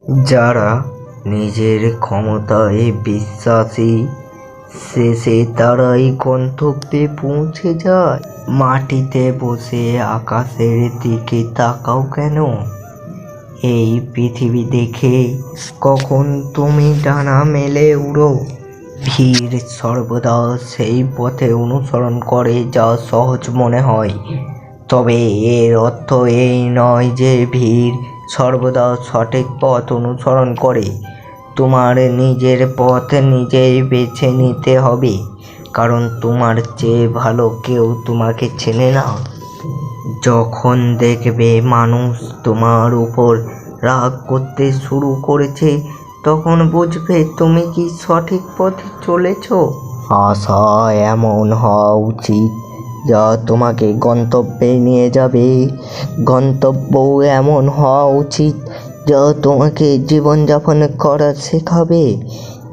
যারা নিজের ক্ষমতায় বিশ্বাসী শেষে তারাই গন্তব্যে পৌঁছে যায়। মাটিতে বসে আকাশের দিকে তাকাও কেন? এই পৃথিবী দেখে কখন তুমি ডানা মেলে উড়ো? ভিড় সর্বদা সেই পথে অনুসরণ করে যা সহজ মনে হয়, তবে এর অর্থ এই নয় যে ভিড় সর্বদা সঠিক পথ অনুসরণ করে। তোমার নিজের পথ নিজেই বেছে নিতে হবে, কারণ তোমার চেয়ে ভালো কেউ তোমাকে চেনে না। যখন দেখবে মানুষ তোমার উপর রাগ করতে শুরু করেছে, তখন বুঝবে তুমি কি সঠিক পথে চলেছ। আশা এমন হওয়া উচিত যা তোমাকে গন্তব্যে নিয়ে যাবে। গন্তব্য এমন হওয়া উচিত যা তোমাকে জীবনযাপন করা শেখাবে।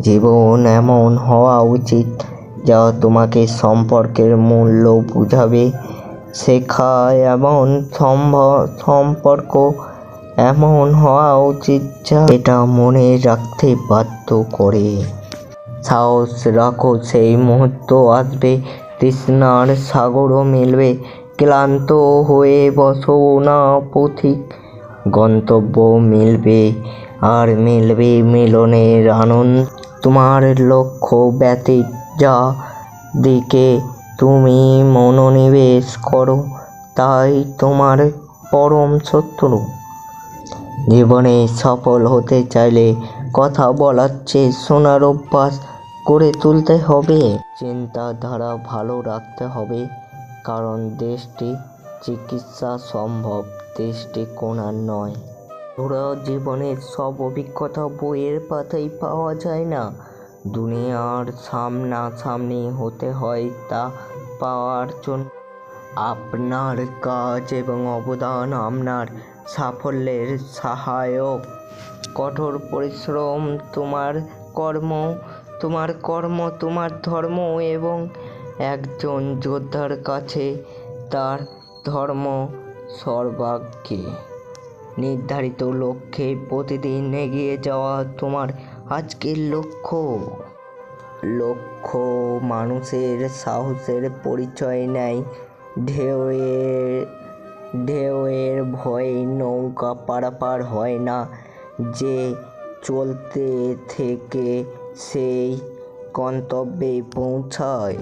জীবন এমন হওয়া উচিত যা তোমাকে সম্পর্কের মূল্য বুঝাবে। শেখা এমন সম্পর্ক এমন হওয়া উচিত যা এটা মনে রাখতে বাধ্য করে। সাহস রাখো, সেই মুহূর্ত আসবে, তৃষ্ণার সাগরও মিলবে। ক্লান্ত হয়ে বসো না পথিক, গন্তব্য মিলবে, আর মিলবে মিলনের আনন্দ। তোমার লক্ষ্য ব্যতীত যা দিকে তুমি মনোনিবেশ করো তাই তোমার পরম শত্রু। জীবনে সফল হতে চাইলে কথা বলার চেয়ে শোনার অভ্যাস করে তুলতে হবে। চিন্তাধারা ভালো রাখতে হবে, কারণ দেশটি চিকিৎসা সম্ভব, দৃষ্টিকোণার নয়। পুরো জীবনের সব অভিজ্ঞতা বইয়ের পাতায় পাওয়া যায় না। দুনিয়ার সামনাসামনি হতে হয় তা পাওয়ার জন্য। আপনার কাজ এবং অবদান আপনার সাফল্যের সহায়ক। কঠোর পরিশ্রম তোমার কর্ম, তোমার ধর্ম, এবং একজন যোদ্ধার কাছে তার ধর্ম সর্বাগ্রে। নির্ধারিত লক্ষ্যে প্রতিদিন এগিয়ে যাওয়া তোমার আজকের লক্ষ্য মানুষের সাহসের পরিচয় নেয়। ঢেউয়ের ভয়ে নৌকা পারাপার হয় না, যে চলতে থেকে সেই গন্তব্যে পৌঁছায়।